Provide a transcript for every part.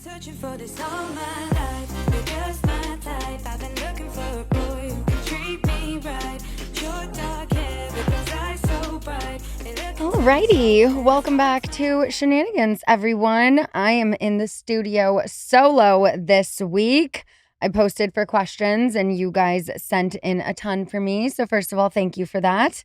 Searching for this all my life. You're just my type. I've been looking for a boy who can treat me right. Short dark hair, but those eyes so bright. Alrighty, welcome back to Scheananigans, everyone. I am in the studio solo this week. I posted for questions and you guys sent in a ton for me. So first of all, thank you for that.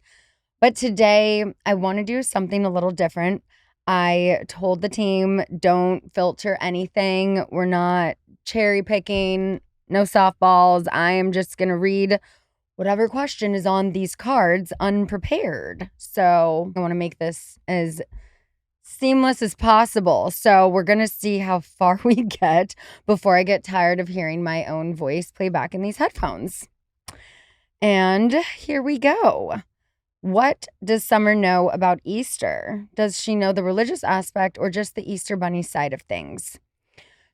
But today I want to do something a little different. I told the team, don't filter anything. We're not cherry picking, no softballs. I am just going to read whatever question is on these cards unprepared. So I want to make this as seamless as possible. So we're going to see how far we get before I get tired of hearing my own voice play back in these headphones. And here we go. What does Summer know about Easter? Does she know the religious aspect or just the Easter Bunny side of things?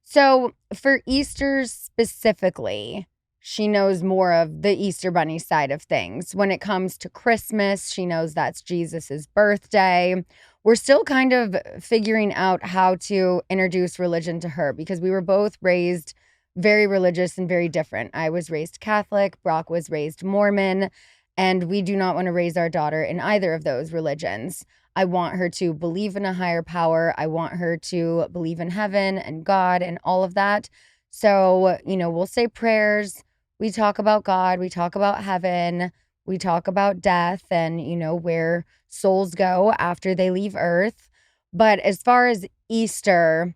So for Easter specifically, she knows more of the Easter Bunny side of things. When it comes to Christmas, she knows that's Jesus's birthday. We're still kind of figuring out how to introduce religion to her because we were both raised very religious and very different. I was raised Catholic, Brock was raised Mormon, and we do not want to raise our daughter in either of those religions. I want her to believe in a higher power. I want her to believe in heaven and God and all of that. So, we'll say prayers. We talk about God. We talk about heaven. We talk about death and, where souls go after they leave Earth. But as far as Easter,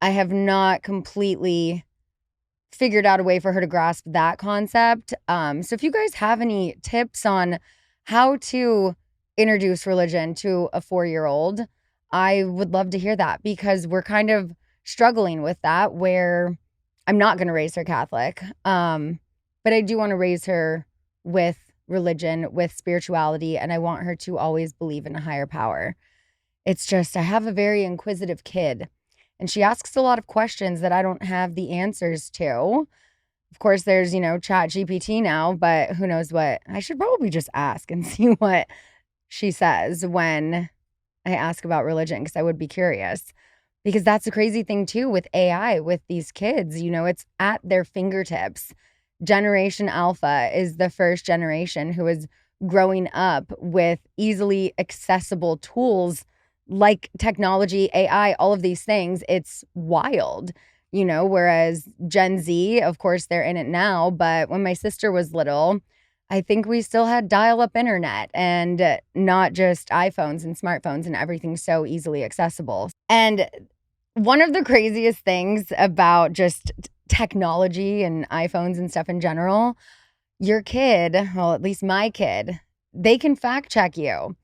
I have not completely figured out a way for her to grasp that concept. So if you guys have any tips on how to introduce religion to a 4-year-old, I would love to hear that because we're kind of struggling with that where I'm not going to raise her Catholic. But I do want to raise her with religion, with spirituality, and I want her to always believe in a higher power. It's just, I have a very inquisitive kid, and she asks a lot of questions that I don't have the answers to. Of course, there's, Chat GPT now, but who knows what. I should probably just ask and see what she says when I ask about religion, because I would be curious. Because that's the crazy thing, too, with AI, with these kids. It's at their fingertips. Generation Alpha is the first generation who is growing up with easily accessible tools like technology, AI, all of these things. It's wild, whereas Gen Z, of course, they're in it now. But when my sister was little, I think we still had dial-up internet and not just iPhones and smartphones and everything so easily accessible. And one of the craziest things about just technology and iPhones and stuff in general, your kid, well, at least my kid, they can fact check you.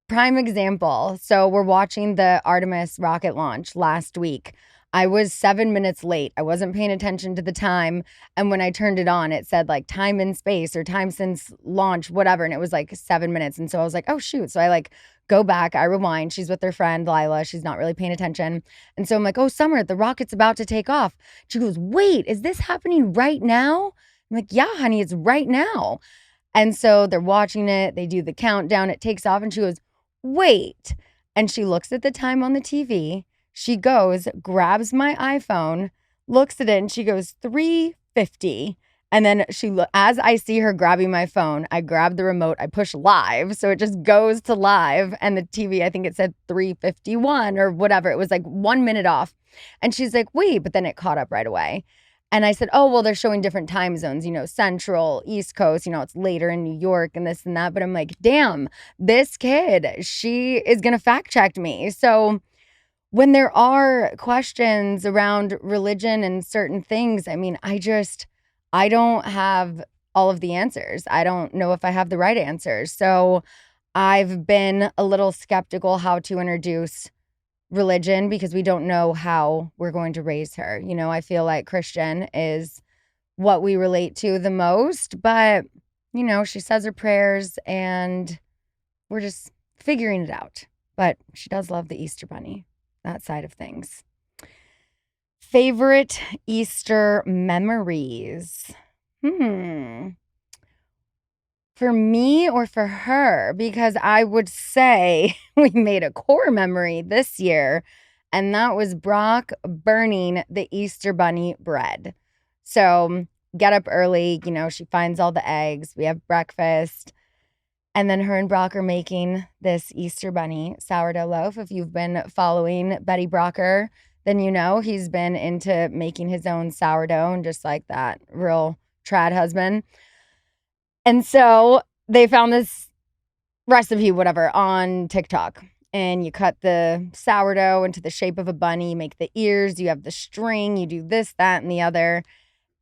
Prime example. So we're watching the Artemis rocket launch last week. I was 7 minutes late. I wasn't paying attention to the time. And when I turned it on, it said like time in space or time since launch, whatever. And it was like 7 minutes. And so I was like, oh, shoot. So I go back. I rewind. She's with her friend, Lila. She's not really paying attention. And so I'm like, oh, Summer, the rocket's about to take off. She goes, wait, is this happening right now? I'm like, yeah, honey, it's right now. And so they're watching it. They do the countdown. It takes off. And she goes, wait. And she looks at the time on the TV. She goes, grabs my iPhone, looks at it, and she goes, 3:50. And then as I see her grabbing my phone, I grab the remote, I push live. So it just goes to live. And the TV, I think it said 3:51 or whatever. It was like 1 minute off. And she's like, wait, but then it caught up right away. And I said, oh, well, they're showing different time zones, Central, East Coast, it's later in New York and this and that. But I'm like, damn, this kid, she is going to fact check me. So when there are questions around religion and certain things, I mean, I don't have all of the answers. I don't know if I have the right answers. So I've been a little skeptical how to introduce religion because we don't know how we're going to raise her. I feel like Christian is what we relate to the most, but, she says her prayers and we're just figuring it out. But she does love the Easter Bunny, that side of things. Favorite Easter memories? For me or for her? Because I would say we made a core memory this year, And that was Brock burning the Easter Bunny bread. So get up early, she finds all the eggs. We have breakfast. And then her and Brock are making this Easter Bunny sourdough loaf. If you've been following Betty Brocker, then he's been into making his own sourdough and just like that real trad husband. And so they found this recipe, whatever, on TikTok. And you cut the sourdough into the shape of a bunny, you make the ears, you have the string, you do this, that, and the other.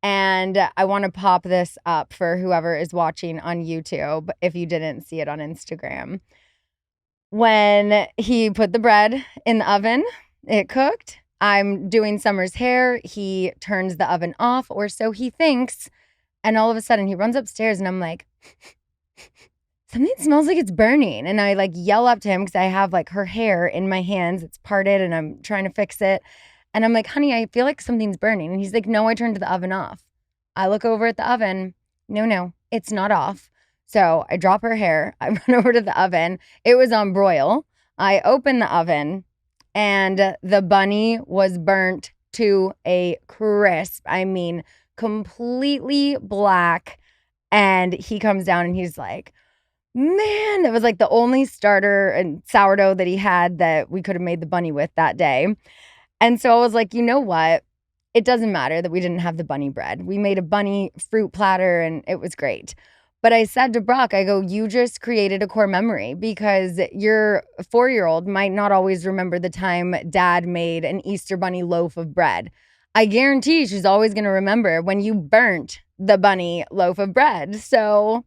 And I want to pop this up for whoever is watching on YouTube if you didn't see it on Instagram. When he put the bread in the oven, it cooked. I'm doing Summer's hair. He turns the oven off, or so he thinks. And all of a sudden he runs upstairs and I'm like, something smells like it's burning. And I like yell up to him because I have like her hair in my hands. It's parted and I'm trying to fix it. And I'm like, honey, I feel like something's burning. And he's like, no, I turned the oven off. I look over at the oven. No, it's not off. So I drop her hair. I run over to the oven. It was on broil. I open the oven and the bunny was burnt to a crisp. I mean, completely black. And he comes down and he's like, man, that was like the only starter and sourdough that he had that we could have made the bunny with that day. And so I was like, you know what? It doesn't matter that we didn't have the bunny bread. We made a bunny fruit platter and it was great. But I said to Brock, I go, you just created a core memory because your 4-year-old might not always remember the time dad made an Easter bunny loaf of bread. I guarantee she's always going to remember when you burnt the bunny loaf of bread. So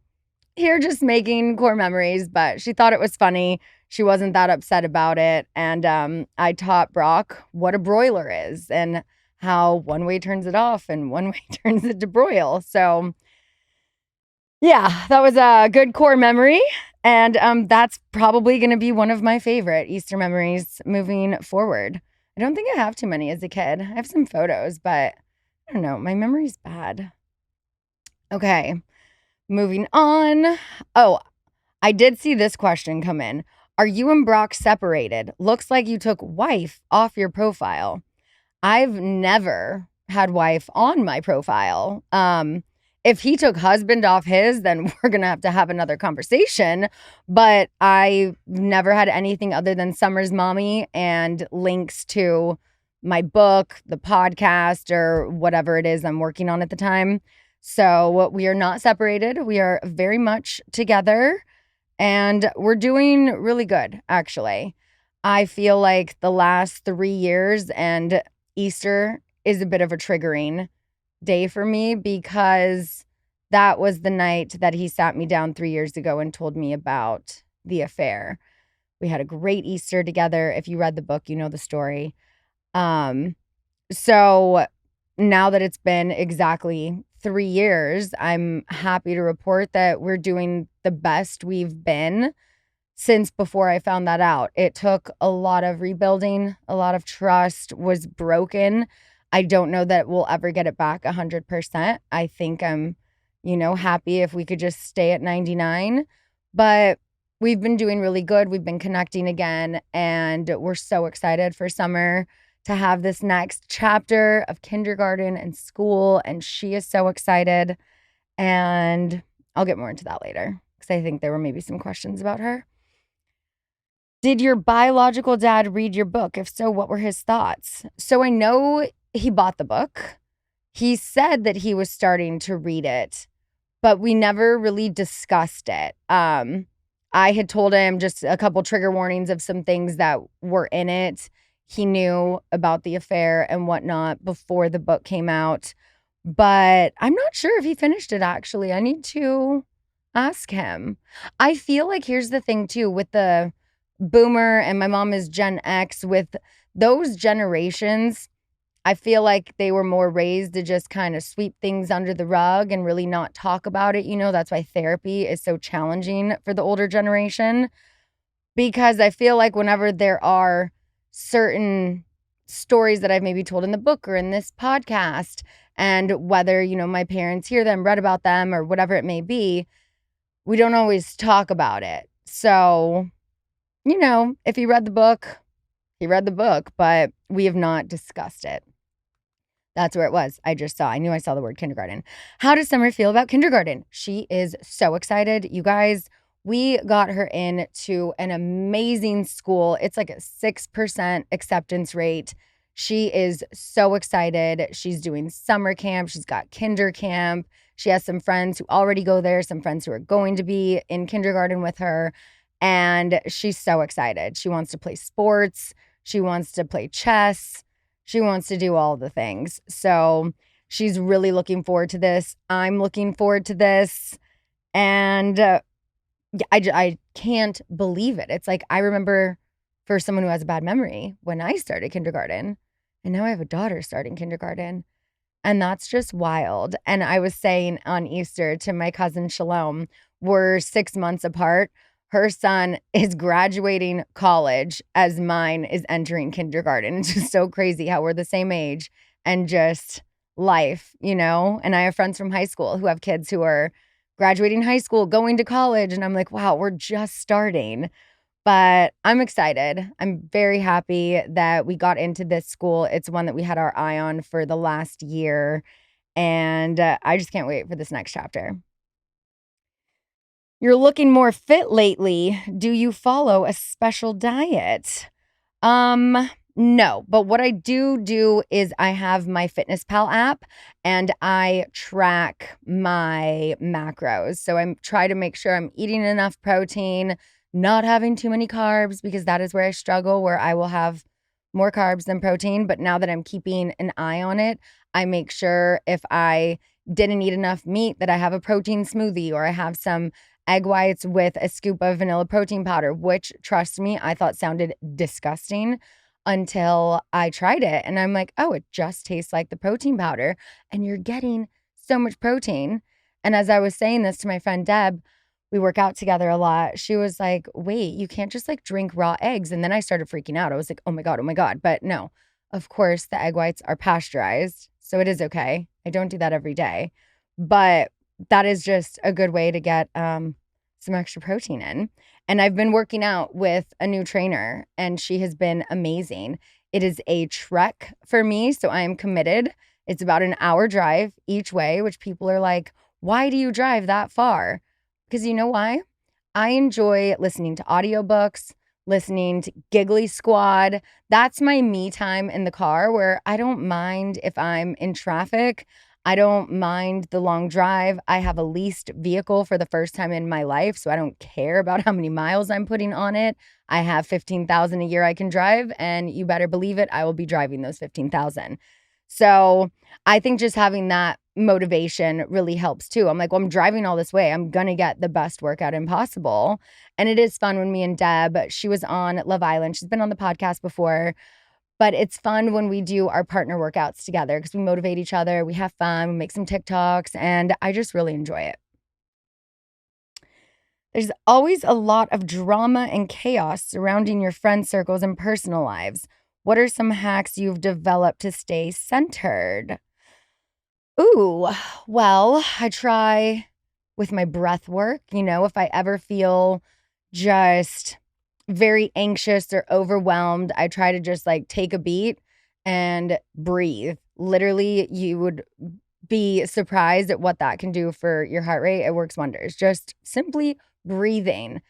here just making core memories, but she thought it was funny. She wasn't that upset about it. And I taught Brock what a broiler is and how one way turns it off and one way turns it to broil. So yeah, that was a good core memory. And that's probably going to be one of my favorite Easter memories moving forward. I don't think I have too many as a kid. I have some photos, but I don't know. My memory's bad. Okay, moving on. Oh, I did see this question come in. Are you and Brock separated? Looks like you took wife off your profile. I've never had wife on my profile. If he took husband off his, then we're going to have another conversation. But I never had anything other than Summer's mommy and links to my book, the podcast, or whatever it is I'm working on at the time. So we are not separated. We are very much together and we're doing really good, actually. I feel like the last 3 years and Easter is a bit of a triggering day for me because that was the night that he sat me down 3 years ago and told me about the affair. We had a great Easter together. If you read the book, you know the story. So now that it's been exactly 3 years, I'm happy to report that we're doing the best we've been since before I found that out. It took a lot of rebuilding. A lot of trust was broken. I don't know that we'll ever get it back 100%. I think I'm, happy if we could just stay at 99. But we've been doing really good. We've been connecting again. And we're so excited for Summer to have this next chapter of kindergarten and school. And she is so excited. And I'll get more into that later because I think there were maybe some questions about her. Did your biological dad read your book? If so, what were his thoughts? So I know he bought the book. He said that he was starting to read it, but we never really discussed it. I had told him just a couple trigger warnings of some things that were in it. He knew about the affair and whatnot before the book came out, but I'm not sure if he finished it, actually. I need to ask him. I feel like here's the thing, too, with the Boomer and my mom is Gen X, with those generations, I feel like they were more raised to just kind of sweep things under the rug and really not talk about it. That's why therapy is so challenging for the older generation, because I feel like whenever there are certain stories that I've maybe told in the book or in this podcast, and whether, my parents hear them, read about them, or whatever it may be, we don't always talk about it. So, if he read the book, He read the book, but we have not discussed it. That's where it was. I knew I saw the word kindergarten. How does Summer feel about kindergarten? She is so excited. You guys, we got her into an amazing school. It's like a 6% acceptance rate. She is so excited. She's doing summer camp. She's got kinder camp. She has some friends who already go there, some friends who are going to be in kindergarten with her. And she's so excited. She wants to play sports. She wants to play chess. She wants to do all the things. So she's really looking forward to this. I'm looking forward to this. And I can't believe it. It's like I remember, for someone who has a bad memory, when I started kindergarten, and now I have a daughter starting kindergarten. And that's just wild. And I was saying on Easter to my cousin Shalom, we're 6 months apart. Her son is graduating college as mine is entering kindergarten. It's just so crazy how we're the same age and just life, you know? And I have friends from high school who have kids who are graduating high school, going to college. And I'm like, wow, we're just starting. But I'm excited. I'm very happy that we got into this school. It's one that we had our eye on for the last year. And I just can't wait for this next chapter. You're looking more fit lately. Do you follow a special diet? No, but what I do is I have my FitnessPal app and I track my macros. So I try to make sure I'm eating enough protein, not having too many carbs, because that is where I struggle, where I will have more carbs than protein. But now that I'm keeping an eye on it, I make sure if I didn't eat enough meat that I have a protein smoothie, or I have some egg whites with a scoop of vanilla protein powder, which, trust me, I thought sounded disgusting until I tried it. And I'm like, oh, it just tastes like the protein powder and you're getting so much protein. And as I was saying this to my friend Deb, we work out together a lot. She was like, wait, you can't just like drink raw eggs. And then I started freaking out. I was like, oh my God, oh my God. But no, of course, the egg whites are pasteurized. So it is okay. I don't do that every day. But that is just a good way to get some extra protein in. And I've been working out with a new trainer and she has been amazing. It is a trek for me, so I am committed. It's about an hour drive each way, which people are like, why do you drive that far? Because you know why? I enjoy listening to audiobooks, listening to Giggly Squad. That's my me time in the car, where I don't mind if I'm in traffic. I don't mind the long drive. I have a leased vehicle for the first time in my life, so I don't care about how many miles I'm putting on it. I have 15,000 a year I can drive, and you better believe it, I will be driving those 15,000. So I think just having that motivation really helps too. I'm like, well, I'm driving all this way. I'm going to get the best workout impossible. And it is fun when me and Deb, she was on Love Island. She's been on the podcast before. But it's fun when we do our partner workouts together because we motivate each other. We have fun. We make some TikToks. And I just really enjoy it. There's always a lot of drama and chaos surrounding your friend circles and personal lives. What are some hacks you've developed to stay centered? Ooh, well, I try with my breath work. You know, if I ever feel just very anxious or overwhelmed, I try to just like take a beat and breathe. Literally, you would be surprised at what that can do for your heart rate. It works wonders. Just simply breathing.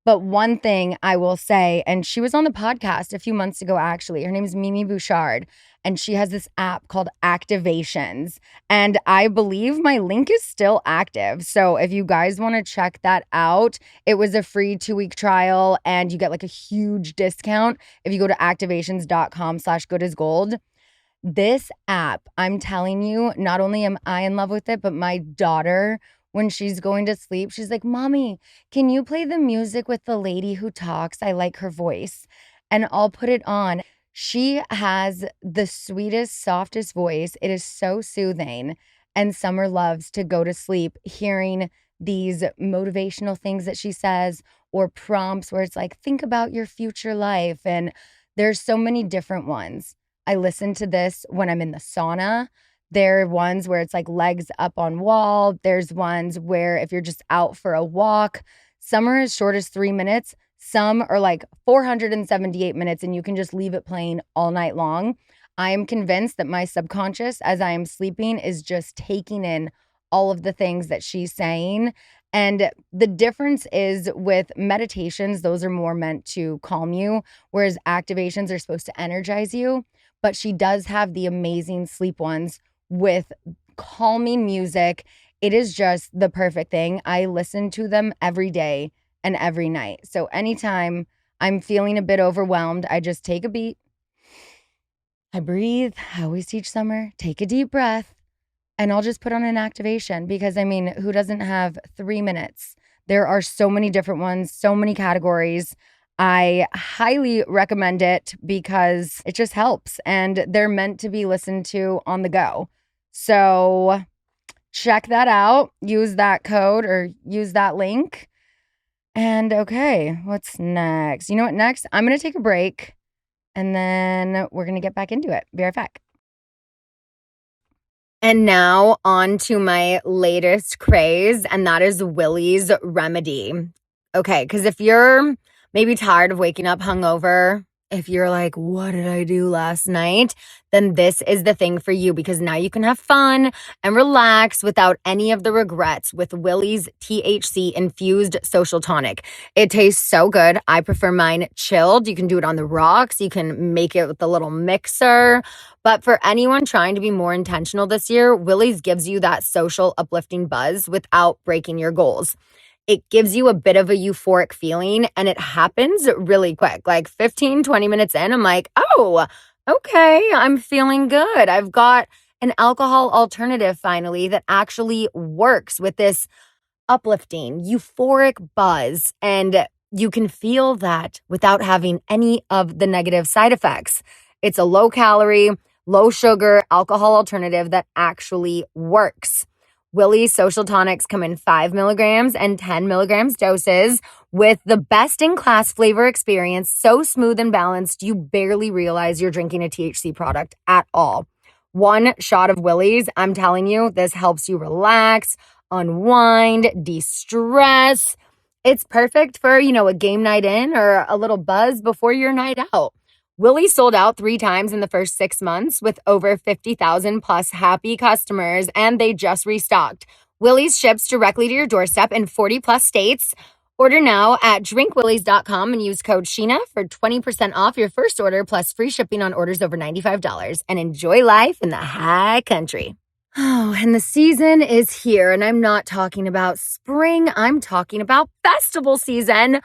But one thing I will say, and she was on the podcast a few months ago, actually. Her name is Mimi Bouchard, and she has this app called Activations. And I believe my link is still active. So if you guys want to check that out, it was a free 2-week trial, and you get like a huge discount if you go to activations.com/goodasgold. This app, I'm telling you, not only am I in love with it, but my daughter, when she's going to sleep, she's like, Mommy, can you play the music with the lady who talks? I like her voice. And I'll put it on. She has the sweetest, softest voice. It is so soothing. And Summer loves to go to sleep hearing these motivational things that she says, or prompts where it's like, think about your future life. And there's so many different ones. I listen to this when I'm in the sauna. There are ones where it's like legs up on wall. There's ones where if you're just out for a walk, some are as short as 3 minutes. Some are like 478 minutes and you can just leave it playing all night long. I am convinced that my subconscious, as I am sleeping, is just taking in all of the things that she's saying. And the difference is with meditations, those are more meant to calm you, whereas activations are supposed to energize you. But she does have the amazing sleep ones with calming music. It is just the perfect thing. I listen to them every day and every night. So anytime I'm feeling a bit overwhelmed, I just take a beat. I breathe. I always teach Summer, take a deep breath, and I'll just put on an activation because, I mean, who doesn't have 3 minutes? There are so many different ones, so many categories. I highly recommend it because it just helps and they're meant to be listened to on the go. So check that out. Use that code or use that link. And okay, what's next? You know what next? I'm going to take a break and then we're going to get back into it. Be right back. And now on to my latest craze, and that is Willie's Remedy. Okay, because if you're maybe tired of waking up hungover, if you're like, what did I do last night? Then this is the thing for you because now you can have fun and relax without any of the regrets with Willie's THC infused social tonic. It tastes so good. I prefer mine chilled. You can do it on the rocks. You can make it with a little mixer. But for anyone trying to be more intentional this year, Willie's gives you that social uplifting buzz without breaking your goals. It gives you a bit of a euphoric feeling and it happens really quick. Like 15, 20 minutes in, I'm like, oh, okay, I'm feeling good. I've got an alcohol alternative finally that actually works with this uplifting, euphoric buzz. And you can feel that without having any of the negative side effects. It's a low calorie, low sugar alcohol alternative that actually works. Willie's social tonics come in 5 milligrams and 10 milligrams doses with the best in class flavor experience, so smooth and balanced, you barely realize you're drinking a THC product at all. One shot of Willie's, I'm telling you, this helps you relax, unwind, de-stress. It's perfect for, a game night in or a little buzz before your night out. Willie sold out 3 times in the first 6 months with over 50,000 plus happy customers, and they just restocked. Willie's ships directly to your doorstep in 40 plus states. Order now at drinkwillies.com and use code Scheana for 20% off your first order plus free shipping on orders over $95 and enjoy life in the high country. Oh, and the season is here, and I'm not talking about spring. I'm talking about festival season.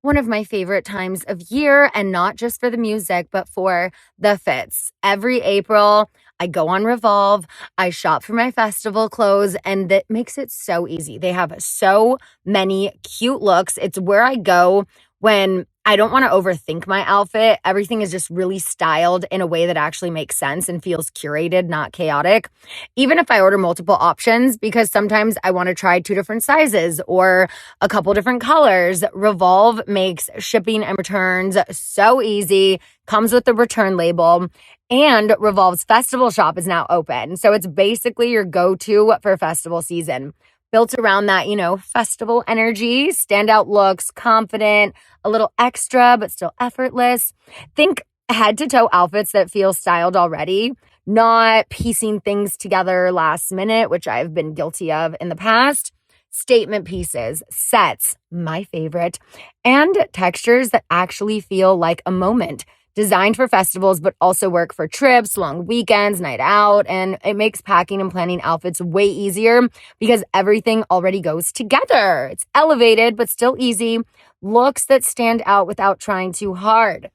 One of my favorite times of year, and not just for the music, but for the fits. Every April, I go on Revolve, I shop for my festival clothes, and that makes it so easy. They have so many cute looks. It's where I go when I don't want to overthink my outfit. Everything is just really styled in a way that actually makes sense and feels curated, not chaotic. Even if I order multiple options, because sometimes I want to try 2 different sizes or a couple different colors, Revolve makes shipping and returns so easy, comes with the return label, and Revolve's festival shop is now open. So it's basically your go-to for festival season. Built around that, festival energy, standout looks, confident, a little extra, but still effortless. Think head to toe outfits that feel styled already, not piecing things together last minute, which I've been guilty of in the past. Statement pieces, sets, my favorite, and textures that actually feel like a moment. Designed for festivals, but also work for trips, long weekends, night out, and it makes packing and planning outfits way easier because everything already goes together. It's elevated, but still easy. Looks that stand out without trying too hard.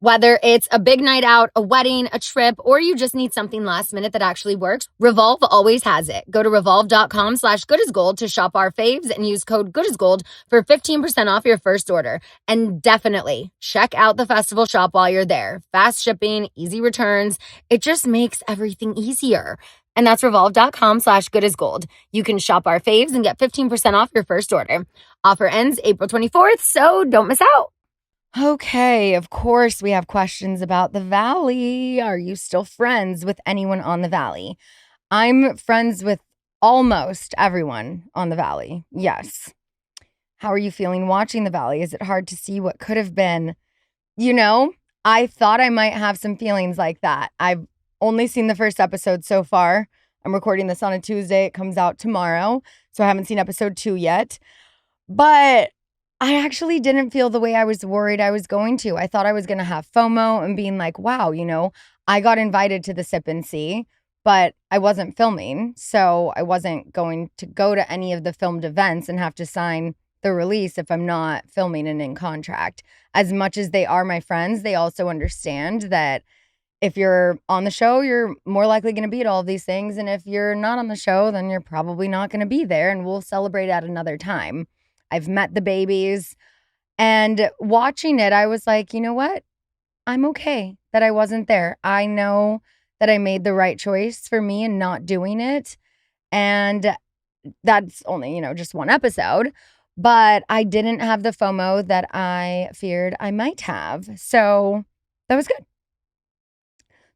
Whether it's a big night out, a wedding, a trip, or you just need something last minute that actually works, Revolve always has it. Go to revolve.com/goodasgold to shop our faves and use code goodasgold for 15% off your first order. And definitely check out the festival shop while you're there. Fast shipping, easy returns. It just makes everything easier. And that's revolve.com/goodasgold. You can shop our faves and get 15% off your first order. Offer ends April 24th, so don't miss out. Okay, of course, we have questions about the Valley. Are you still friends with anyone on the Valley? I'm friends with almost everyone on the Valley. Yes. How are you feeling watching the Valley? Is it hard to see what could have been? You know, I thought I might have some feelings like that. I've only seen the first episode so far. I'm recording this on a Tuesday. It comes out tomorrow. So I haven't seen episode 2 yet. But I actually didn't feel the way I was worried I was going to. I thought I was going to have FOMO and being like, wow, I got invited to the sip and see, but I wasn't filming. So I wasn't going to go to any of the filmed events and have to sign the release if I'm not filming and in contract. As much as they are my friends, they also understand that if you're on the show, you're more likely going to be at all of these things. And if you're not on the show, then you're probably not going to be there, and we'll celebrate at another time. I've met the babies, and watching it, I was like, you know what? I'm okay that I wasn't there. I know that I made the right choice for me in not doing it. And that's only, just one episode. But I didn't have the FOMO that I feared I might have. So that was good.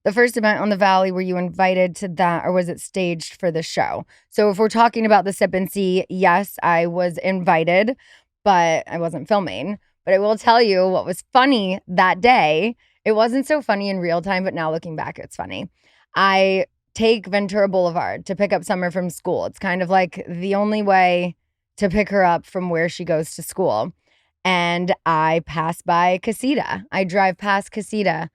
The first event on the Valley, were you invited to that, or was it staged for the show? So if we're talking about the sip and see, yes, I was invited, but I wasn't filming. But I will tell you what was funny that day. It wasn't so funny in real time, but now looking back, it's funny. I take Ventura Boulevard to pick up Summer from school. It's kind of like the only way to pick her up from where she goes to school. And I pass by Casita. I drive past Casita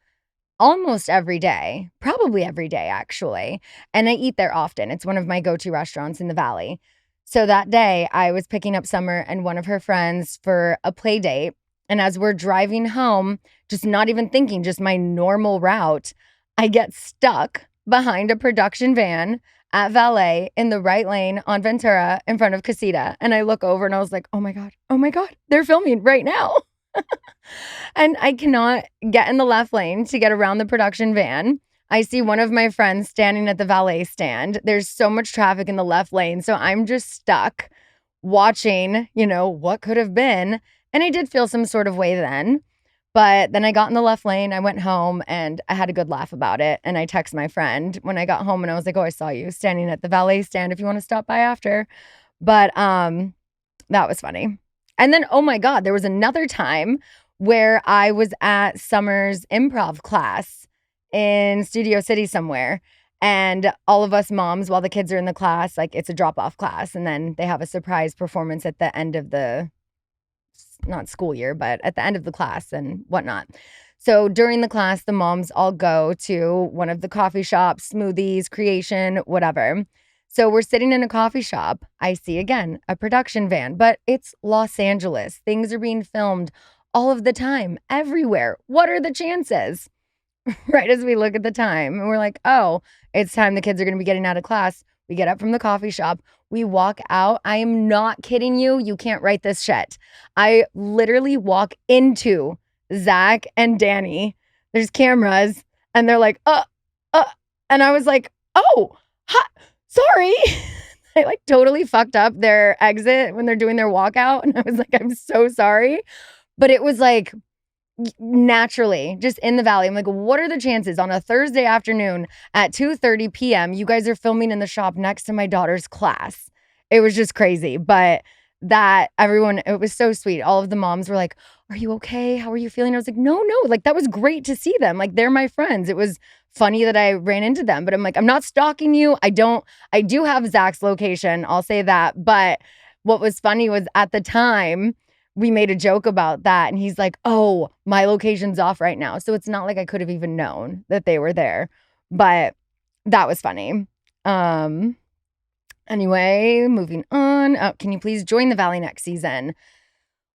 almost every day, probably every day, actually. And I eat there often. It's one of my go-to restaurants in the Valley. So that day, I was picking up Summer and one of her friends for a play date. And as we're driving home, just not even thinking, just my normal route, I get stuck behind a production van at Valet in the right lane on Ventura in front of Casita. And I look over and I was like, oh my God, they're filming right now. And I cannot get in the left lane to get around the production van. I see one of my friends standing at the valet stand. There's so much traffic in the left lane. So I'm just stuck watching, what could have been. And I did feel some sort of way then. But then I got in the left lane. I went home and I had a good laugh about it. And I texted my friend when I got home and I was like, oh, I saw you standing at the valet stand if you want to stop by after. But that was funny. And then, oh my God, there was another time where I was at Summer's improv class in Studio City somewhere. And all of us moms, while the kids are in the class, like it's a drop-off class. And then they have a surprise performance at the end of the, not school year, but at the end of the class and whatnot. So during the class, the moms all go to one of the coffee shops, smoothies, creation, whatever. So we're sitting in a coffee shop. I see, again, a production van, but it's Los Angeles. Things are being filmed all of the time, everywhere. What are the chances? Right as we look at the time and we're like, oh, it's time the kids are going to be getting out of class. We get up from the coffee shop. We walk out. I am not kidding you. You can't write this shit. I literally walk into Zach and Danny. There's cameras and they're like, and I was like, oh, sorry. I like totally fucked up their exit when they're doing their walkout. And I was like, I'm so sorry. But it was like naturally just in the Valley. I'm like, what are the chances on a Thursday afternoon at 2:30 p.m. you guys are filming in the shop next to my daughter's class? It was just crazy. But that everyone, it was so sweet. All of the moms were like, are you okay? How are you feeling? I was like, no, like that was great to see them. Like they're my friends. It was funny that I ran into them, but I'm like, I'm not stalking you. I do have Zach's location. I'll say that. But what was funny was at the time we made a joke about that. And he's like, oh, my location's off right now. So it's not like I could have even known that they were there, but that was funny. Anyway, moving on. Oh, can you please join the Valley next season?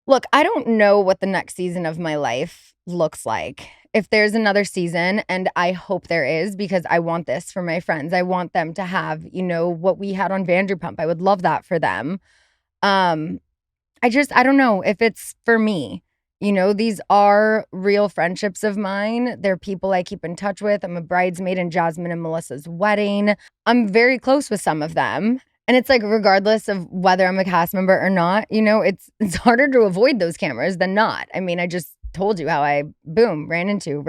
Look, I don't know what the next season of my life looks like. If there's another season, and I hope there is, because I want this for my friends. I want them to have, what we had on Vanderpump. I would love that for them. I don't know if it's for me. These are real friendships of mine. They're people I keep in touch with. I'm a bridesmaid in Jasmine and Melissa's wedding. I'm very close with some of them. And it's like, regardless of whether I'm a cast member or not, it's harder to avoid those cameras than not. I mean, I just told you how I, ran into.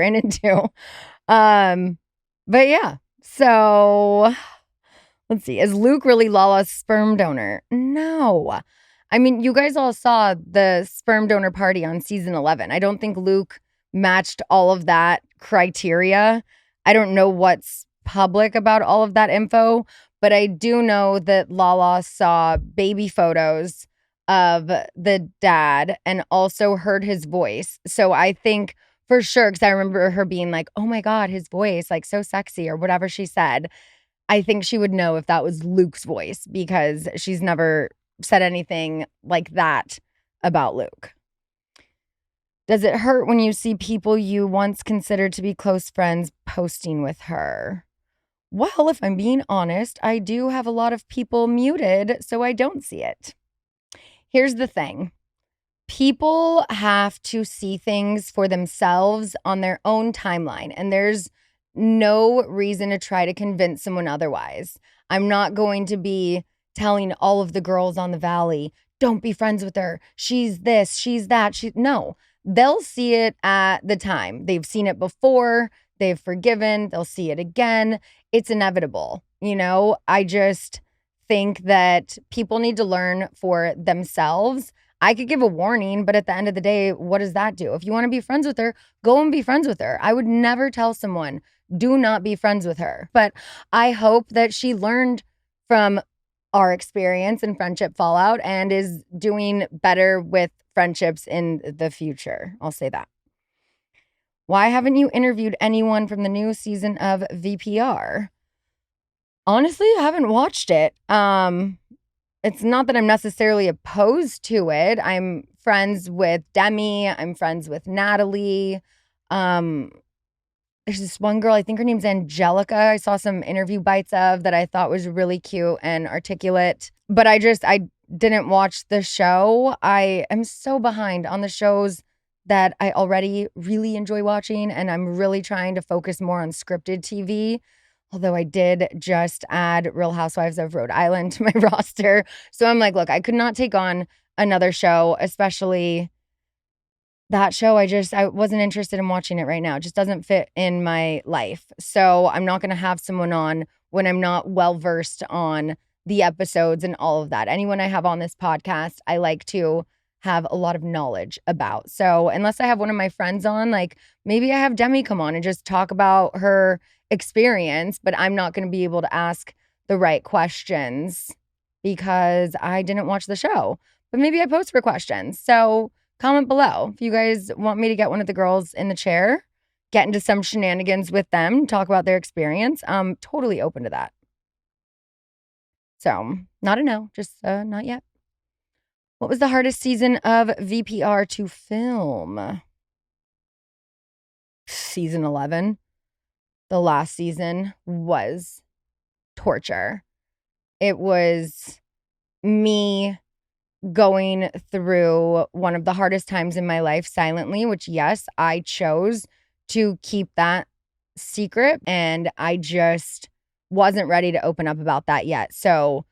But yeah, so let's see. Is Luke really Lala's sperm donor? No. I mean, you guys all saw the sperm donor party on season 11. I don't think Luke matched all of that criteria. I don't know what's public about all of that info, but I do know that Lala saw baby photos of the dad and also heard his voice. So I think for sure, because I remember her being like, oh my God, his voice, like so sexy or whatever she said. I think she would know if that was Luke's voice because she's never said anything like that about Luke. Does it hurt when you see people you once considered to be close friends posting with her? Well, if I'm being honest, I do have a lot of people muted, so I don't see it. Here's the thing. People have to see things for themselves on their own timeline, and there's no reason to try to convince someone otherwise. I'm not going to be telling all of the girls on the valley, don't be friends with her. She's this, she's that. No, they'll see it at the time. They've seen it before. They've forgiven. They'll see it again. It's inevitable. I just think that people need to learn for themselves. I could give a warning, but at the end of the day, what does that do? If you want to be friends with her, go and be friends with her. I would never tell someone, do not be friends with her. But I hope that she learned from our experience and friendship fallout and is doing better with friendships in the future. I'll say that. Why haven't you interviewed anyone from the new season of VPR? Honestly, I haven't watched it. It's not that I'm necessarily opposed to it. I'm friends with Demi. I'm friends with Natalie. There's this one girl, I think her name's Angelica. I saw some interview bites of that I thought was really cute and articulate. But I didn't watch the show. I am so behind on the shows that I already really enjoy watching. And I'm really trying to focus more on scripted TV. Although I did just add Real Housewives of Rhode Island to my roster. So I'm like, look, I could not take on another show, especially that show. I wasn't interested in watching it right now. It just doesn't fit in my life. So I'm not going to have someone on when I'm not well-versed on the episodes and all of that. Anyone I have on this podcast, I like to have a lot of knowledge about. So unless I have one of my friends on, like maybe I have Demi come on and just talk about her experience, but I'm not going to be able to ask the right questions because I didn't watch the show. But maybe I post for questions. So comment below if you guys want me to get one of the girls in the chair, get into some shenanigans with them, talk about their experience. I'm totally open to that. So not a no, just not yet. What was the hardest season of VPR to film? Season 11. The last season was torture. It was me going through one of the hardest times in my life silently, which, yes, I chose to keep that secret. And I just wasn't ready to open up about that yet. So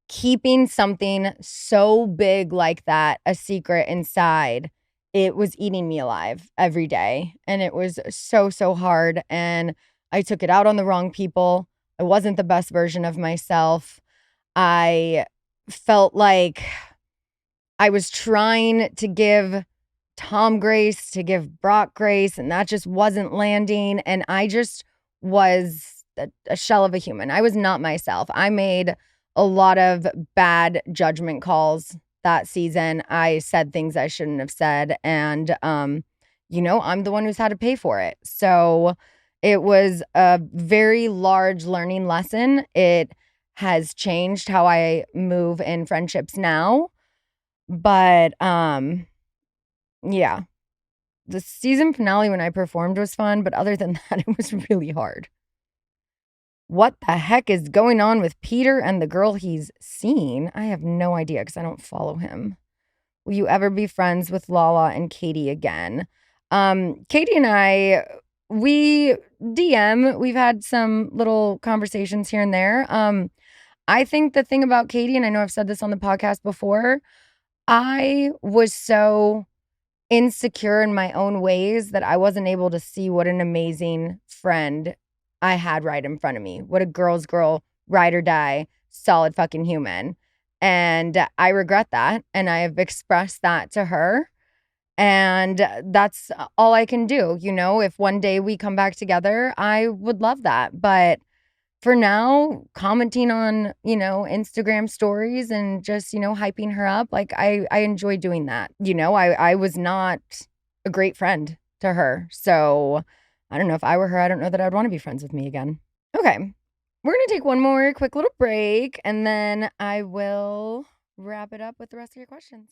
keeping something so big like that a secret inside, it was eating me alive every day. And it was so, so hard. And I took it out on the wrong people. I wasn't the best version of myself. I felt like I was trying to give Tom grace, to give Brock grace, and that just wasn't landing. And I just was a shell of a human. I was not myself. I made a lot of bad judgment calls that season. I said things I shouldn't have said. And, I'm the one who's had to pay for it. So it was a very large learning lesson. It has changed how I move in friendships now. But, yeah, the season finale when I performed was fun. But other than that, it was really hard. What the heck is going on with Peter and the girl he's seen? I have no idea because I don't follow him. Will you ever be friends with Lala and Katie again? Katie and I, we DM. We've had some little conversations here and there. I think the thing about Katie, and I know I've said this on the podcast before, I was so insecure in my own ways that I wasn't able to see what an amazing friend I had right in front of me. What a girl's girl, ride or die, solid fucking human. And I regret that. And I have expressed that to her. And that's all I can do. You know, if one day we come back together, I would love that. But for now, commenting on, Instagram stories and just, hyping her up, like I enjoy doing that. I was not a great friend to her. So I don't know, if I were her, I don't know that I'd want to be friends with me again. Okay. We're going to take one more quick little break and then I will wrap it up with the rest of your questions.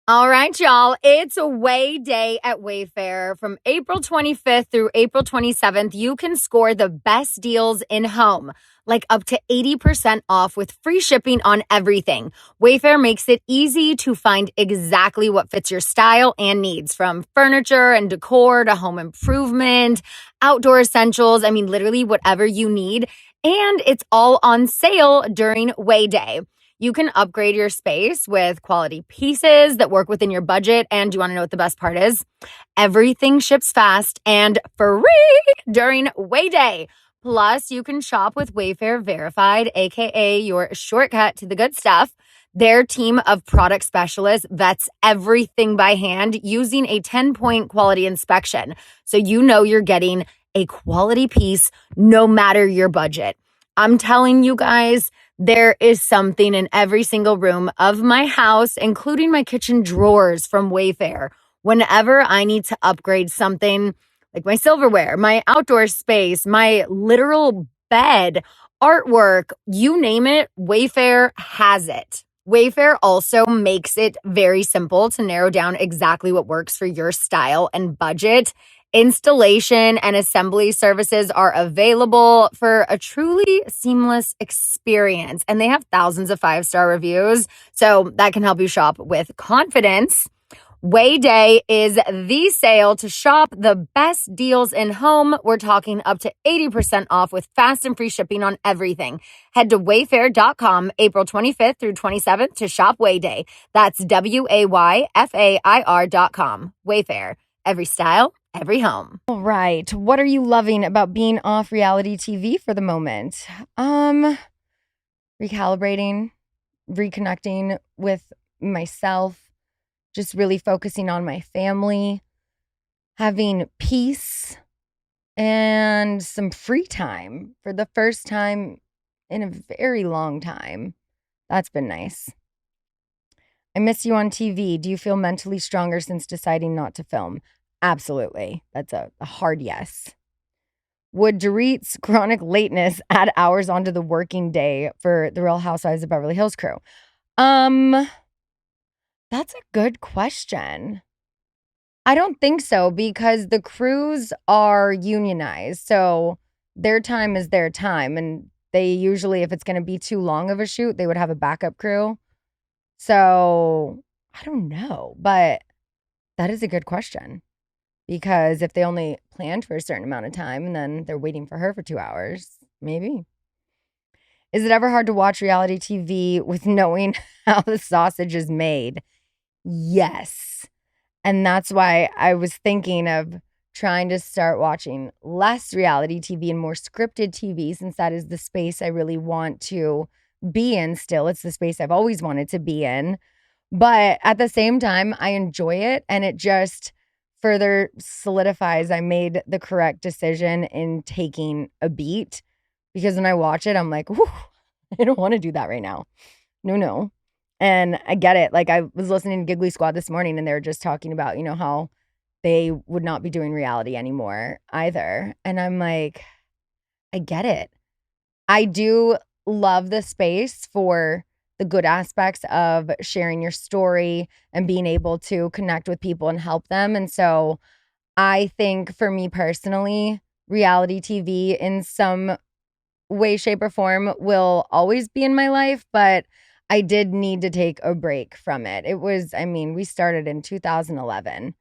All right, y'all. It's a Way Day at Wayfair. From April 25th through April 27th, you can score the best deals in home, like up to 80% off with free shipping on everything. Wayfair makes it easy to find exactly what fits your style and needs, from furniture and decor to home improvement, outdoor essentials. I mean, literally whatever you need. And it's all on sale during Way Day. You can upgrade your space with quality pieces that work within your budget. And do you want to know what the best part is? Everything ships fast and free during Way Day. Plus, you can shop with Wayfair Verified, aka your shortcut to the good stuff. Their team of product specialists vets everything by hand using a 10-point quality inspection. So you know you're getting a quality piece no matter your budget. I'm telling you guys, there is something in every single room of my house, including my kitchen drawers from Wayfair. Whenever I need to upgrade something, like my silverware, my outdoor space, my literal bed, artwork, you name it, Wayfair has it. Wayfair also makes it very simple to narrow down exactly what works for your style and budget. Installation and assembly services are available for a truly seamless experience. And they have thousands of 5-star reviews, so that can help you shop with confidence. Way Day is the sale to shop the best deals in home. We're talking up to 80% off with fast and free shipping on everything. Head to wayfair.com April 25th through 27th to shop Way Day. That's WAYFAIR.com. Wayfair. Every style, every home. All right. What are you loving about being off reality TV for the moment? Recalibrating, reconnecting with myself, just really focusing on my family, having peace and some free time for the first time in a very long time. That's been nice. I miss you on TV. Do you feel mentally stronger since deciding not to film? Absolutely. That's a hard yes. Would Dorit's chronic lateness add hours onto the working day for the Real Housewives of Beverly Hills crew? That's a good question. I don't think so, because the crews are unionized. So their time is their time. And they usually, if it's going to be too long of a shoot, they would have a backup crew. So I don't know, but that is a good question. Because if they only planned for a certain amount of time and then they're waiting for her for 2 hours, maybe. Is it ever hard to watch reality TV with knowing how the sausage is made? Yes. And that's why I was thinking of trying to start watching less reality TV and more scripted TV, since that is the space I really want to be in still. It's the space I've always wanted to be in. But at the same time, I enjoy it, and it just further solidifies I made the correct decision in taking a beat, because when I watch it, I'm like, whew, I don't want to do that right now. No. And I get it. Like, I was listening to Giggly Squad this morning, and they were just talking about, how they would not be doing reality anymore either. And I'm like, I get it. I do love the space for the good aspects of sharing your story and being able to connect with people and help them. And so I think for me personally, reality TV in some way, shape, or form will always be in my life, but I did need to take a break from it. We started in 2011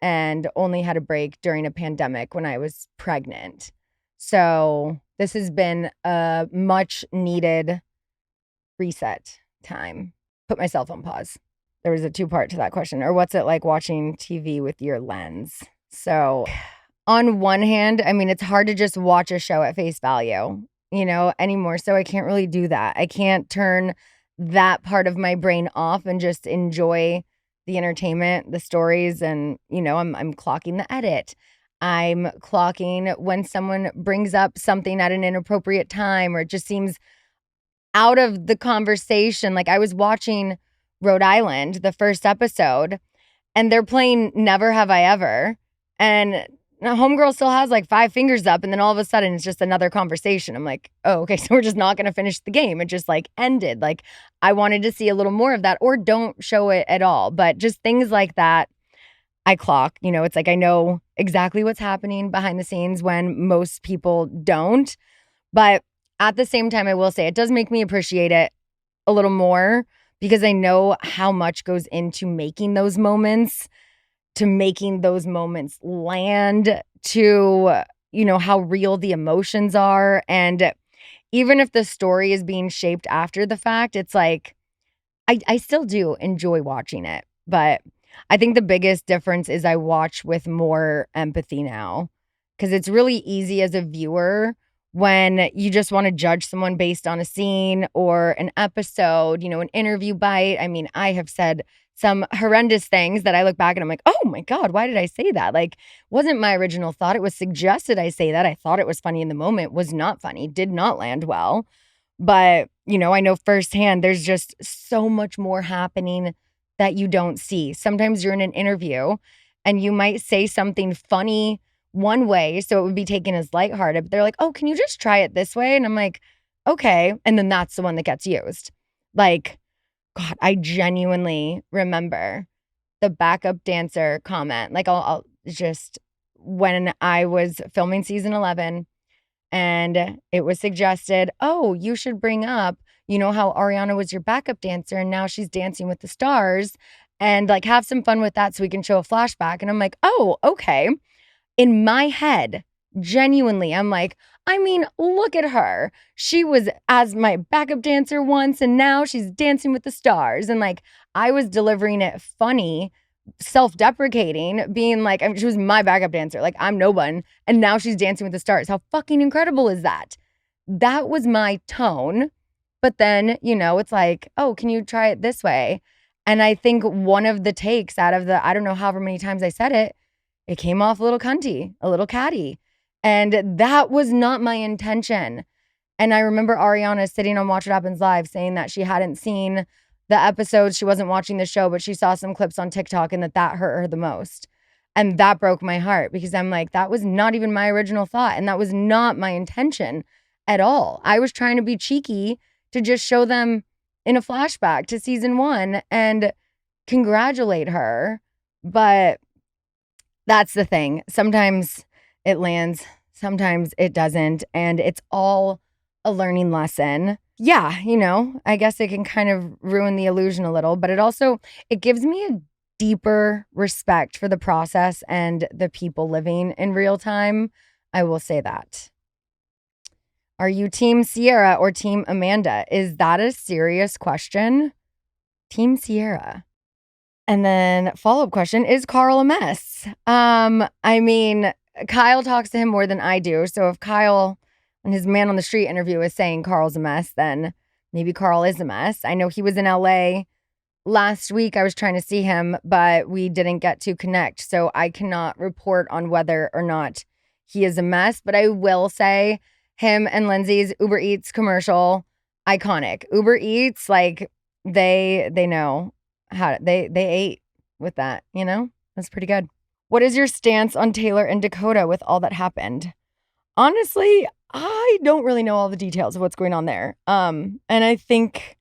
and only had a break during a pandemic when I was pregnant. So this has been a much needed reset time. Put myself on pause. There was a 2-part to that question. Or what's it like watching TV with your lens? So on one hand, it's hard to just watch a show at face value. anymore. So I can't really do that. I can't turn that part of my brain off and just enjoy the entertainment, the stories, and I'm clocking the edit. I'm clocking when someone brings up something at an inappropriate time or it just seems out of the conversation. Like I was watching Rhode Island, the first episode, and they're playing Never Have I Ever. And homegirl still has like 5 fingers up, and then all of a sudden it's just another conversation. I'm like, oh, okay, so we're just not going to finish the game. It just like ended. Like I wanted to see a little more of that, or don't show it at all. But just things like that, I clock. It's like I know exactly what's happening behind the scenes when most people don't. But at the same time, I will say it does make me appreciate it a little more because I know how much goes into making those moments, to making those moments land, to, how real the emotions are. And even if the story is being shaped after the fact, it's like, I still do enjoy watching it. But I think the biggest difference is I watch with more empathy now because it's really easy as a viewer when you just want to judge someone based on a scene or an episode, an interview bite. I mean, I have said some horrendous things that I look back and I'm like, oh my God, why did I say that? Like, wasn't my original thought. It was suggested I say that. I thought it was funny in the moment, was not funny, did not land well. But, I know firsthand there's just so much more happening that you don't see. Sometimes you're in an interview and you might say something funny one way, so it would be taken as lighthearted. But they're like, oh, can you just try it this way? And I'm like, okay. And then that's the one that gets used. Like, God, I genuinely remember the backup dancer comment. Like, I'll just, when I was filming season 11 and it was suggested, oh, you should bring up, how Ariana was your backup dancer and now she's Dancing with the Stars, and like have some fun with that so we can show a flashback. And I'm like, oh, okay. In my head, genuinely, I'm like, I mean, look at her. She was as my backup dancer once, and now she's Dancing with the Stars. And like, I was delivering it funny, self-deprecating, being like, she was my backup dancer. Like, I'm no one. And now she's Dancing with the Stars. How fucking incredible is that? That was my tone. But then, it's like, oh, can you try it this way? And I think one of the takes out of the, I don't know however many times I said it, it came off a little cunty, a little catty. And that was not my intention. And I remember Ariana sitting on Watch What Happens Live saying that she hadn't seen the episodes. She wasn't watching the show, but she saw some clips on TikTok and that hurt her the most. And that broke my heart because I'm like, that was not even my original thought. And that was not my intention at all. I was trying to be cheeky to just show them in a flashback to season 1 and congratulate her. But that's the thing. Sometimes it lands, sometimes it doesn't. And it's all a learning lesson. Yeah, I guess it can kind of ruin the illusion a little, but it gives me a deeper respect for the process and the people living in real time. I will say that. Are you Team Sierra or Team Amanda? Is that a serious question? Team Sierra. And then follow-up question, is Carl a mess? I mean, Kyle talks to him more than I do. So if Kyle on his Man on the Street interview is saying Carl's a mess, then maybe Carl is a mess. I know he was in LA last week. I was trying to see him, but we didn't get to connect. So I cannot report on whether or not he is a mess. But I will say him and Lindsay's Uber Eats commercial, iconic. Uber Eats, like they know how they ate with that, That's pretty good. What is your stance on Taylor and Dakota with all that happened? Honestly, I don't really know all the details of what's going on there. And I think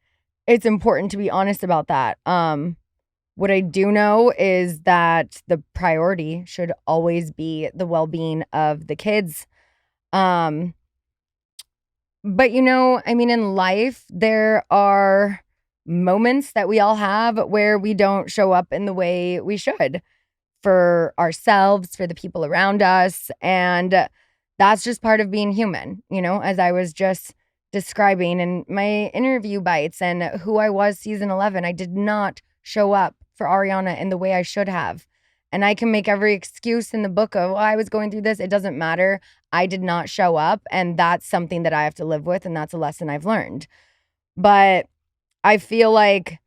it's important to be honest about that. What I do know is that the priority should always be the well-being of the kids. But in life, there are moments that we all have where we don't show up in the way we should for ourselves, for the people around us. And that's just part of being human, as I was just describing in my interview bites and who I was season 11. I did not show up for Ariana in the way I should have. And I can make every excuse in the book of, I was going through this. It doesn't matter. I did not show up. And that's something that I have to live with. And that's a lesson I've learned. But I feel like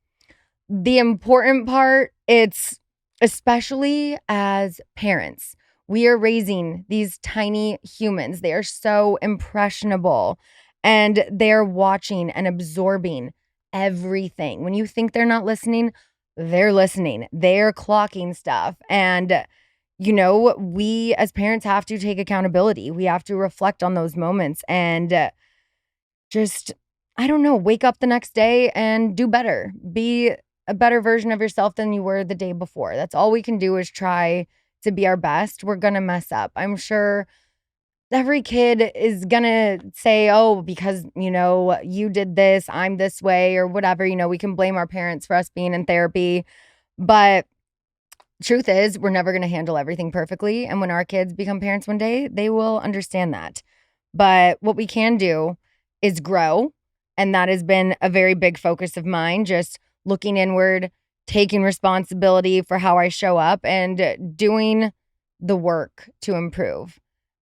the important part, it's especially as parents, we are raising these tiny humans. They are so impressionable and they're watching and absorbing everything. When you think they're not listening, they're listening. They're clocking stuff. And, we as parents have to take accountability. We have to reflect on those moments and just, I don't know, wake up the next day and do better. Be a better version of yourself than you were the day before. That's all we can do is try to be our best. We're going to mess up. I'm sure every kid is going to say, oh, because, you did this, I'm this way or whatever. We can blame our parents for us being in therapy. But truth is, we're never going to handle everything perfectly. And when our kids become parents one day, they will understand that. But what we can do is grow. And that has been a very big focus of mine, just looking inward, taking responsibility for how I show up and doing the work to improve.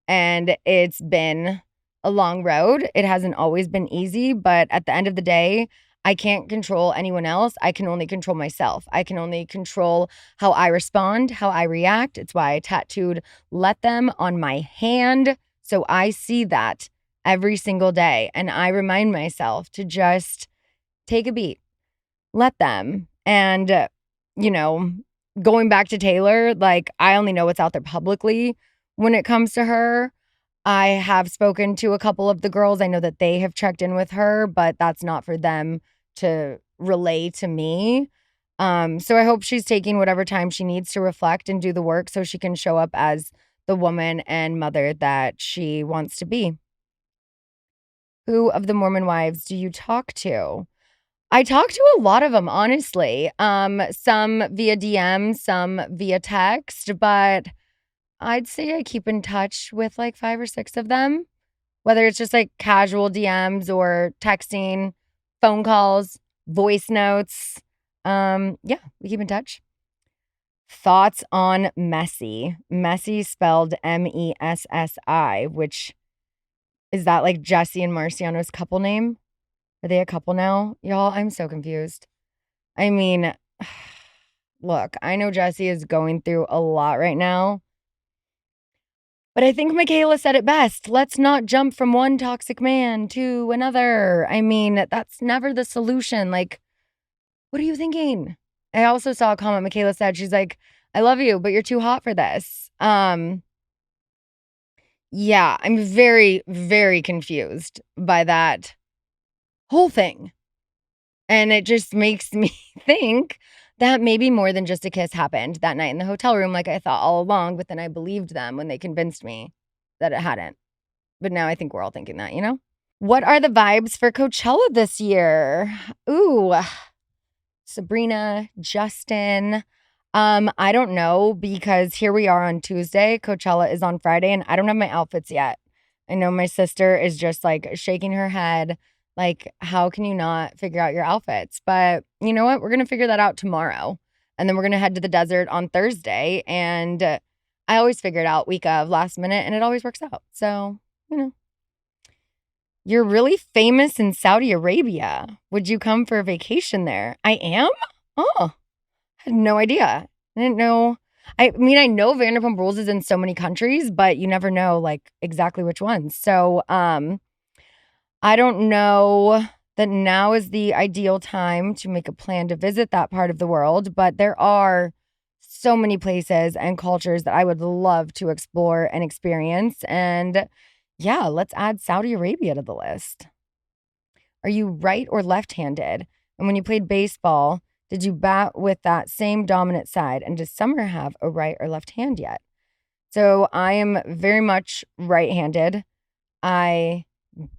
And it's been a long road. It hasn't always been easy, but at the end of the day, I can't control anyone else. I can only control myself. I can only control how I respond, how I react. It's why I tattooed "Let Them" on my hand. So I see that every single day. And I remind myself to just take a beat, let them. And, going back to Taylor, like I only know what's out there publicly when it comes to her. I have spoken to a couple of the girls. I know that they have checked in with her, but that's not for them to relay to me. So I hope she's taking whatever time she needs to reflect and do the work so she can show up as the woman and mother that she wants to be. Who of the Mormon wives do you talk to? I talk to a lot of them, honestly. Some via DM, some via text, but I'd say I keep in touch with like 5 or 6 of them, whether it's just like casual DMs or texting, phone calls, voice notes. Yeah, we keep in touch. Thoughts on Messy? Messy spelled Messi, which is that like Jesse and Marciano's couple name? Are they a couple now? Y'all, I'm so confused. I mean, look, I know Jesse is going through a lot right now. But I think Michaela said it best. Let's not jump from one toxic man to another. I mean, that's never the solution. Like, what are you thinking? I also saw a comment Michaela said. She's like, I love you, but you're too hot for this. Yeah, I'm very, very confused by that whole thing. And it just makes me think that maybe more than just a kiss happened that night in the hotel room like I thought all along, but then I believed them when they convinced me that it hadn't. But now I think we're all thinking that, What are the vibes for Coachella this year? Ooh, Sabrina, Justin. I don't know because here we are on Tuesday. Coachella is on Friday and I don't have my outfits yet. I know my sister is just like shaking her head. Like, how can you not figure out your outfits? But you know what? We're going to figure that out tomorrow. And then we're going to head to the desert on Thursday. And I always figure it out week of last minute and it always works out. So, You're really famous in Saudi Arabia. Would you come for a vacation there? I am? Oh, I had no idea. I didn't know. I mean, I know Vanderpump Rules is in so many countries, but you never know like exactly which ones. So, I don't know that now is the ideal time to make a plan to visit that part of the world, but there are so many places and cultures that I would love to explore and experience. And yeah, let's add Saudi Arabia to the list. Are you right or left-handed? And when you played baseball, did you bat with that same dominant side? And does Summer have a right or left hand yet? So I am very much right-handed. I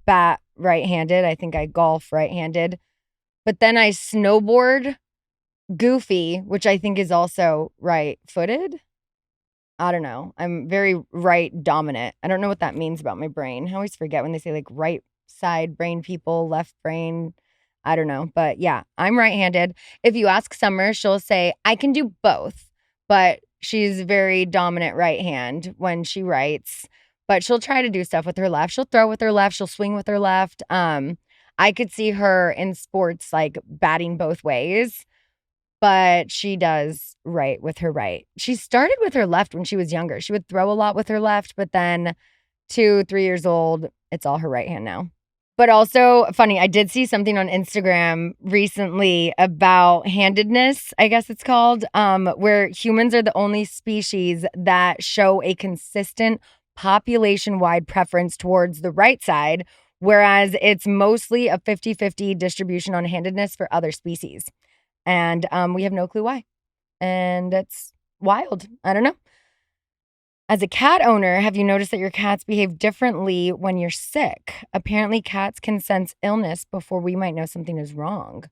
bat right-handed. I think I golf right-handed. But then I snowboard goofy, which I think is also right-footed. I don't know. I'm very right dominant. I don't know what that means about my brain. I always forget when they say like right side brain people, left brain. I don't know. But yeah, I'm right-handed. If you ask Summer, she'll say, I can do both. But she's very dominant right hand when she writes, but she'll try to do stuff with her left. She'll throw with her left. She'll swing with her left. I could see her in sports like batting both ways, but she does write with her right. She started with her left when she was younger. She would throw a lot with her left, but then 2-3 years old, it's all her right hand now. But also funny, I did see something on Instagram recently about handedness, I guess it's called, where humans are the only species that show a consistent population-wide preference towards the right side, whereas it's mostly a 50-50 distribution on handedness for other species. And we have no clue why. And it's wild. I don't know. As a cat owner, have you noticed that your cats behave differently when you're sick? Apparently, cats can sense illness before we might know something is wrong.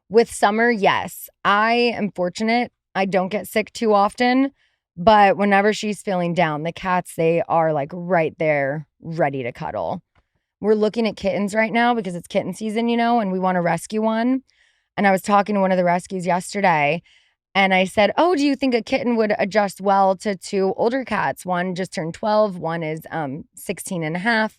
With Summer, yes. I am fortunate. I don't get sick too often, but whenever she's feeling down, the cats, they are like right there, ready to cuddle. We're looking at kittens right now because it's kitten season, and we want to rescue one. And I was talking to one of the rescues yesterday, and I said, oh, do you think a kitten would adjust well to 2 older cats? One just turned 12. One is 16 and a half.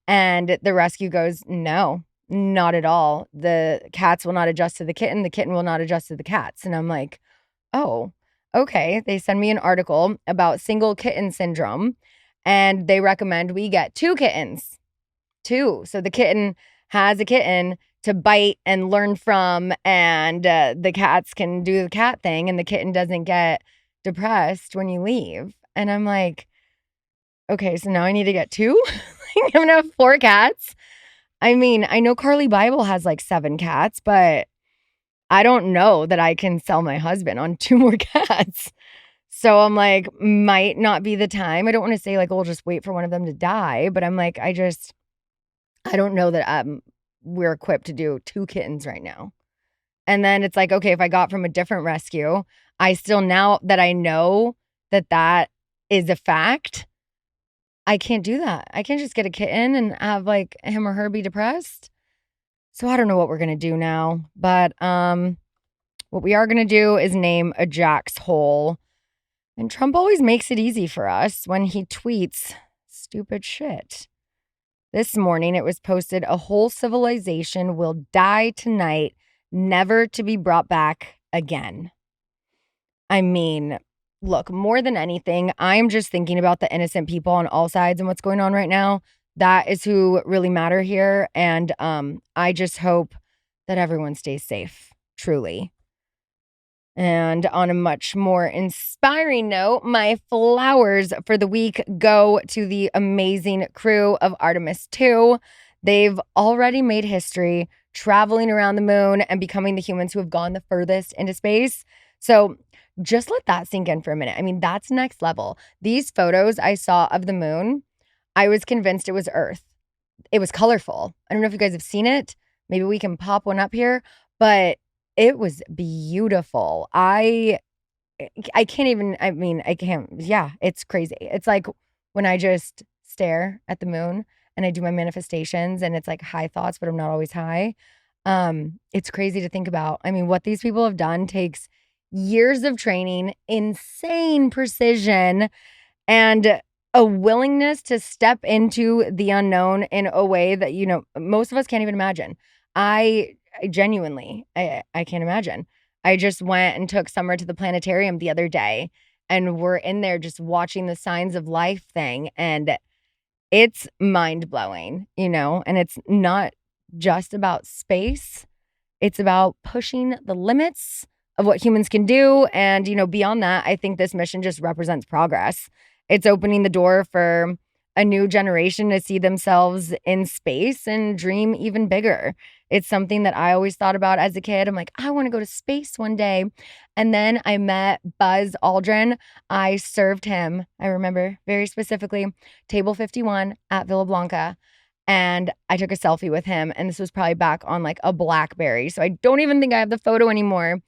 And the rescue goes, no, not at all. The cats will not adjust to the kitten. The kitten will not adjust to the cats. And I'm like, oh, okay. They send me an article about single kitten syndrome, and they recommend we get 2 kittens. 2. So the kitten has a kitten to bite and learn from, and the cats can do the cat thing, and the kitten doesn't get depressed when you leave. And I'm like, okay, so now I need to get 2? I'm gonna have 4 cats. I mean, I know Carly Bible has like 7 cats, but I don't know that I can sell my husband on 2 more cats. So I'm like, might not be the time. I don't want to say like, oh, just wait for one of them to die, but I'm like, I don't know that we're equipped to do 2 kittens right now. And then it's like, okay, if I got from a different rescue, I still, now that I know that is a fact, I can't do that. I can't just get a kitten and have like him or her be depressed. So I don't know what we're going to do now. But what we are going to do is name a Jack's hole. And Trump always makes it easy for us when he tweets stupid shit. This morning, it was posted, a whole civilization will die tonight, never to be brought back again. I mean, look, more than anything, I'm just thinking about the innocent people on all sides and what's going on right now. That is who really matter here. And I just hope that everyone stays safe, truly. And on a much more inspiring note, my flowers for the week go to the amazing crew of Artemis II. They've already made history traveling around the moon and becoming the humans who have gone the furthest into space. So just let that sink in for a minute. I mean, that's next level. These photos I saw of the moon, I was convinced it was Earth. It was colorful. I don't know if you guys have seen it. Maybe we can pop one up here, but it was beautiful. I can't even, I mean, I can't, yeah, it's crazy. It's like when I just stare at the moon and I do my manifestations and it's like high thoughts, but I'm not always high. It's crazy to think about. I mean, what these people have done takes years of training, insane precision, and a willingness to step into the unknown in a way that, most of us can't even imagine. I genuinely, I can't imagine. I just went and took Summer to the planetarium the other day, and we're in there just watching the signs of life thing, and it's mind-blowing, and it's not just about space. It's about pushing the limits of what humans can do. And, beyond that, I think this mission just represents progress. It's opening the door for a new generation to see themselves in space and dream even bigger. It's something that I always thought about as a kid. I'm like, I want to go to space one day. And then I met Buzz Aldrin. I served him, I remember very specifically, table 51 at Villa Blanca. And I took a selfie with him. And this was probably back on like a BlackBerry. So I don't even think I have the photo anymore.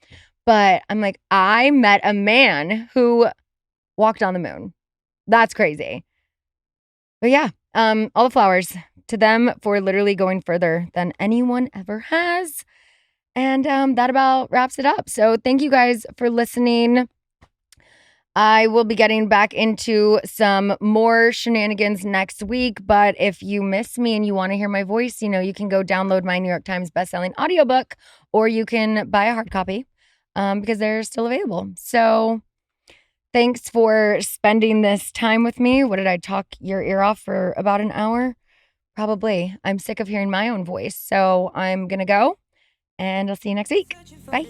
But I'm like, I met a man who walked on the moon. That's crazy. But yeah, all the flowers to them for literally going further than anyone ever has. And that about wraps it up. So thank you guys for listening. I will be getting back into some more shenanigans next week. But if you miss me and you want to hear my voice, you can go download my New York Times bestselling audiobook, or you can buy a hard copy because they're still available. So thanks for spending this time with me. What did I talk your ear off for about an hour? Probably. I'm sick of hearing my own voice. So I'm going to go, and I'll see you next week. Bye.